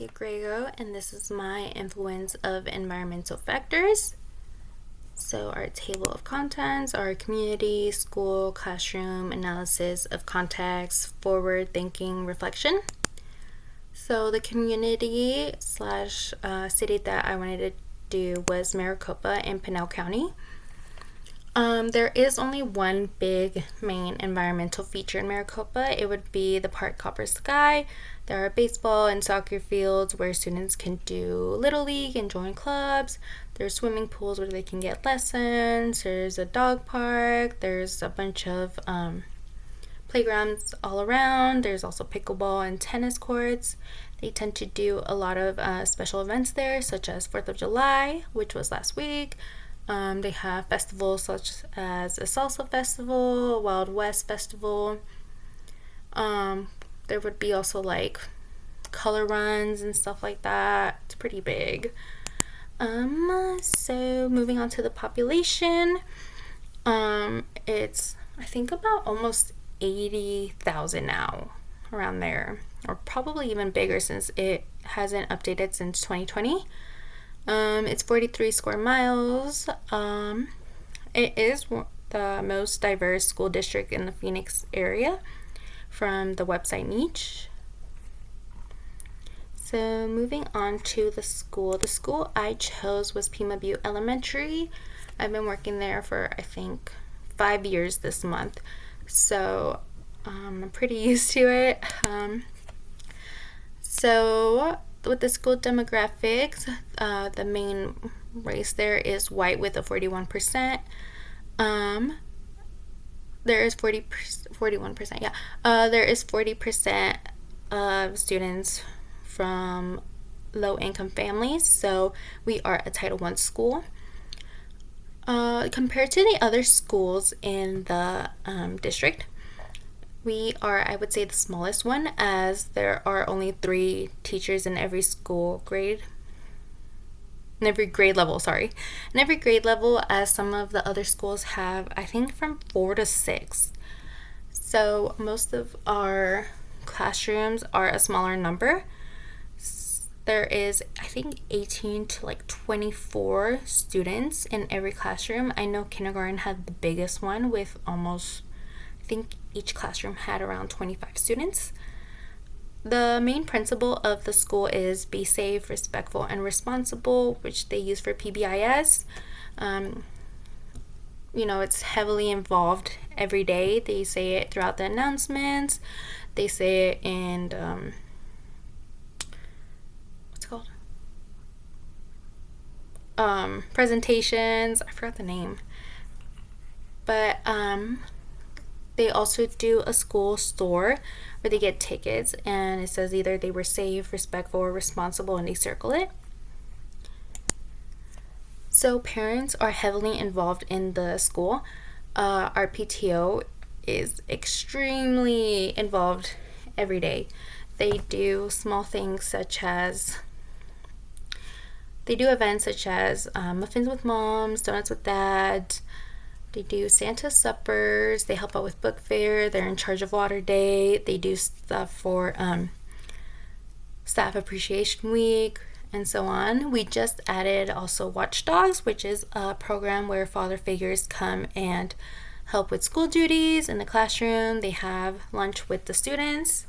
Marcia Grego, and this is my influence of environmental factors. So our table of contents are community, school, classroom, analysis of context, forward thinking, reflection. So the community slash city that I wanted to do was Maricopa in Pinal County. There is only one big main environmental feature in Maricopa. It would be the Park Copper Sky. There are baseball and soccer fields where students can do Little League and join clubs. There's swimming pools where they can get lessons. There's a dog park. There's a bunch of playgrounds all around. There's also pickleball and tennis courts. They tend to do a lot of special events there, such as 4th of July, which was last week. They have festivals such as a salsa festival, a Wild West festival. There would be also like color runs and stuff like that. It's pretty big. So moving on to the population, it's I think about almost 80,000 now, around there, or probably even bigger since it hasn't updated since 2020. It's 43 square miles. It is the most diverse school district in the Phoenix area from the website Niche. So moving on to the school. The school I chose was Pima Butte Elementary. I've been working there for, I think, 5 years this month. So I'm pretty used to it. So with the school demographics, the main race there is white with a 41%. There is 41%, yeah. There is 40% of students from low-income families, so we are a Title I school. Compared to the other schools in the district, we are, I would say, the smallest one, as there are only 3 teachers in every grade level, as some of the other schools have, I think, from 4 to 6. So most of our classrooms are a smaller number. There is, I think, 18 to like 24 students in every classroom. I know kindergarten had the biggest one with almost, I think each classroom had around 25 students. The main principle of the school is be safe, respectful, and responsible, which they use for PBIS. It's heavily involved every day. They say it throughout the announcements. They say it in, presentations. I forgot the name. But, they also do a school store where they get tickets, and it says either they were safe, respectful, or responsible, and they circle it. So parents are heavily involved in the school. Our PTO is extremely involved every day. They do small things such as events such as muffins with moms, donuts with dads. They do Santa suppers. They help out with book fair. They're in charge of water day. They do stuff for staff appreciation week and so on. We just added also Watchdogs, which is a program where father figures come and help with school duties in the classroom. They have lunch with the students.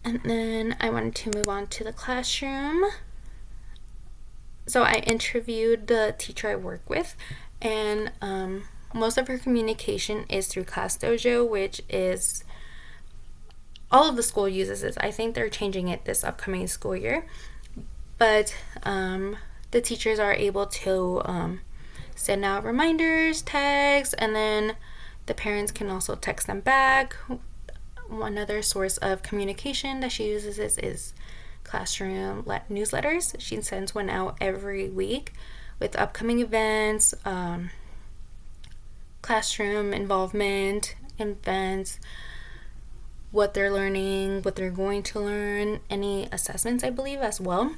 And then I wanted to move on to the classroom. So I interviewed the teacher I work with, and most of her communication is through Class Dojo, which is, all of the school uses this. I think they're changing it this upcoming school year. But the teachers are able to send out reminders, tags, and then the parents can also text them back. One other source of communication that she uses is classroom newsletters. She sends one out every week with upcoming events, classroom involvement, events, what they're learning, what they're going to learn, any assessments, I believe, as well.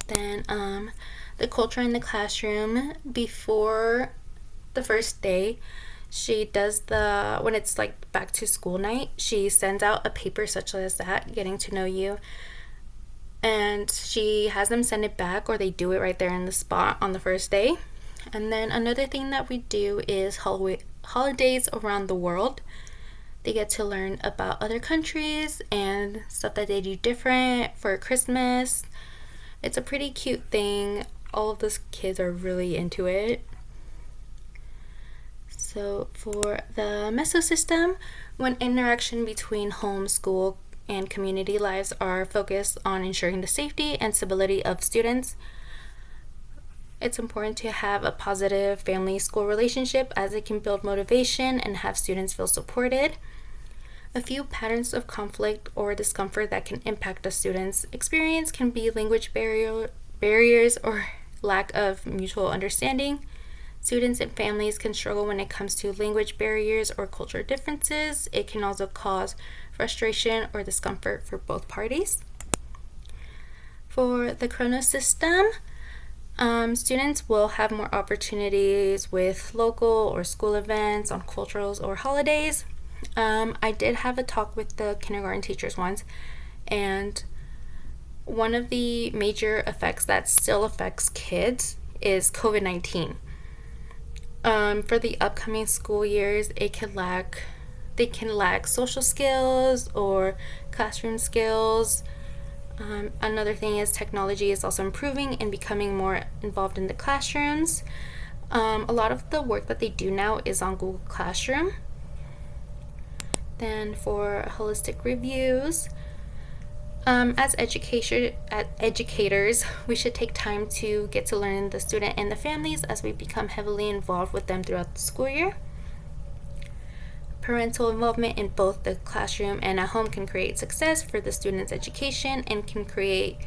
Then the culture in the classroom before the first day, She does when it's like back to school night, she sends out a paper such as that, getting to know you. And she has them send it back, or they do it right there in the spot on the first day. And then another thing that we do is holidays around the world. They get to learn about other countries and stuff that they do different for Christmas. It's a pretty cute thing. All of those kids are really into it. So for the mesosystem, when interaction between home, school, and community lives are focused on ensuring the safety and stability of students, it's important to have a positive family-school relationship, as it can build motivation and have students feel supported. A few patterns of conflict or discomfort that can impact a student's experience can be language barriers or lack of mutual understanding. Students and families can struggle when it comes to language barriers or cultural differences. It can also cause frustration or discomfort for both parties. For the Chronos system, students will have more opportunities with local or school events on culturals or holidays. I did have a talk with the kindergarten teachers once, and one of the major effects that still affects kids is COVID-19. For the upcoming school years, they can lack social skills or classroom skills. Another thing is technology is also improving and becoming more involved in the classrooms. A lot of the work that they do now is on Google Classroom. Then for holistic reviews, as educators, we should take time to get to learn the student and the families, as we become heavily involved with them throughout the school year. Parental involvement in both the classroom and at home can create success for the student's education and can create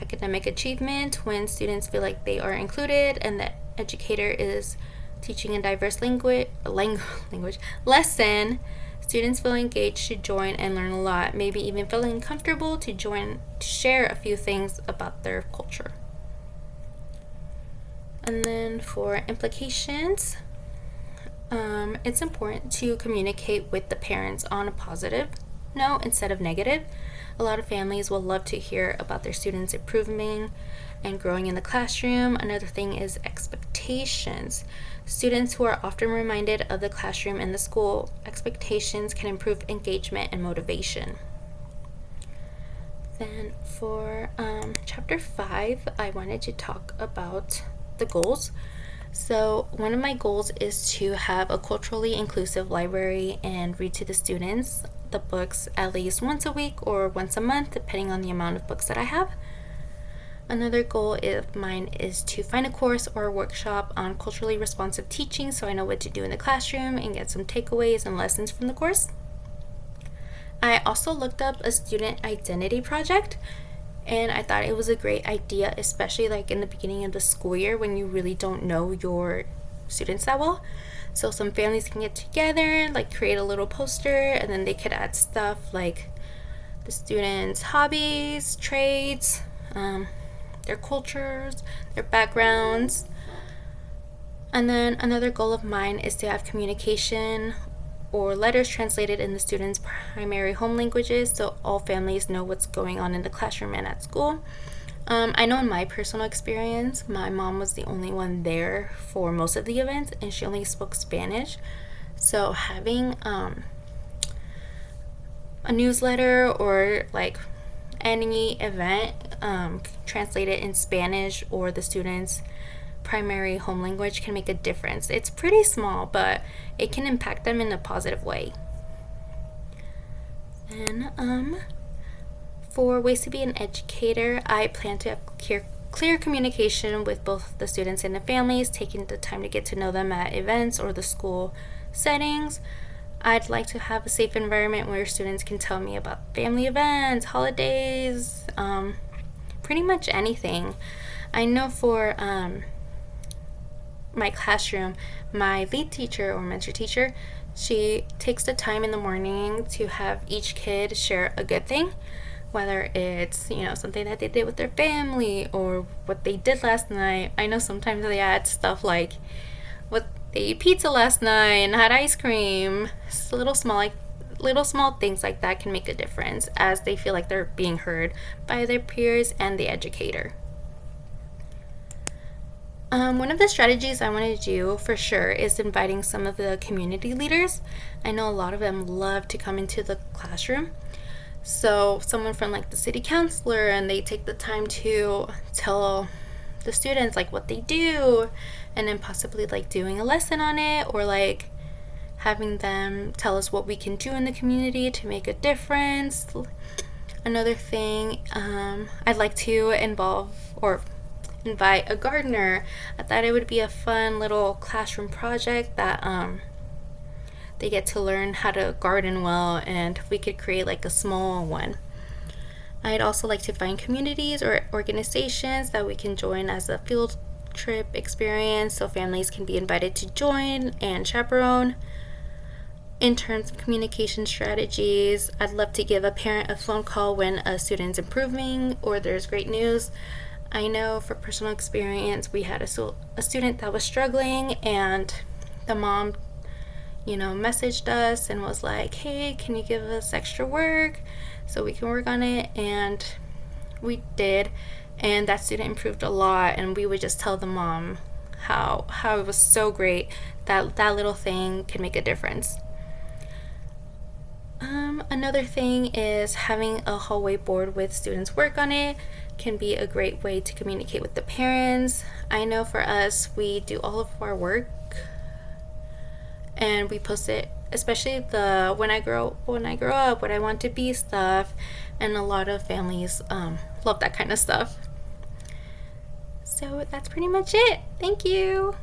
academic achievement when students feel like they are included and the educator is teaching a diverse language lesson. Students feel engaged to join and learn a lot, maybe even feeling comfortable to share a few things about their culture. And then for implications, it's important to communicate with the parents on a positive note instead of negative. A lot of families will love to hear about their students improving and growing in the classroom. Another thing is expectations. Students who are often reminded of the classroom and the school expectations can improve engagement and motivation. Then for chapter 5, I wanted to talk about the goals. So one of my goals is to have a culturally inclusive library and read to the students the books at least once a week or once a month, depending on the amount of books that I have. Another goal of mine is to find a course or a workshop on culturally responsive teaching, so I know what to do in the classroom and get some takeaways and lessons from the course. I also looked up a student identity project, and I thought it was a great idea, especially like in the beginning of the school year when you really don't know your students that well. So some families can get together, like create a little poster, and then they could add stuff like the students' hobbies, trades, their cultures, their backgrounds. And then another goal of mine is to have communication or letters translated in the students' primary home languages, so all families know what's going on in the classroom and at school. I know in my personal experience, my mom was the only one there for most of the events, and she only spoke Spanish. So having a newsletter or like any event translated in Spanish or the students' primary home language can make a difference. It's pretty small, but it can impact them in a positive way. And for ways to be an educator, I plan to have clear communication with both the students and the families, taking the time to get to know them at events or the school settings. I'd like to have a safe environment where students can tell me about family events, holidays, pretty much anything. I know for my classroom, my lead teacher or mentor teacher, she takes the time in the morning to have each kid share a good thing, whether it's, something that they did with their family or what they did last night. I know sometimes they add stuff like what they ate pizza last night and had ice cream. It's little small things like that can make a difference as they feel like they're being heard by their peers and the educator. One of the strategies I want to do for sure is inviting some of the community leaders. I know a lot of them love to come into the classroom. So someone from like the city councilor, and they take the time to tell the students like what they do, and then possibly like doing a lesson on it, or like having them tell us what we can do in the community to make a difference. Another thing, I'd like to invite a gardener. I thought it would be a fun little classroom project that they get to learn how to garden well, and we could create like a small one. I'd also like to find communities or organizations that we can join as a field trip experience so families can be invited to join and chaperone. In terms of communication strategies, I'd love to give a parent a phone call when a student's improving or there's great news. I know for personal experience, we had a student that was struggling, and the mom, messaged us and was like, hey, can you give us extra work so we can work on it? And we did, and that student improved a lot, and we would just tell the mom how it was so great that little thing can make a difference. Another thing is having a hallway board with students' work on it can be a great way to communicate with the parents. I know for us, we do all of our work and we post it, especially the when I grow up, what I want to be stuff, and a lot of families love that kind of stuff. So that's pretty much it. Thank you.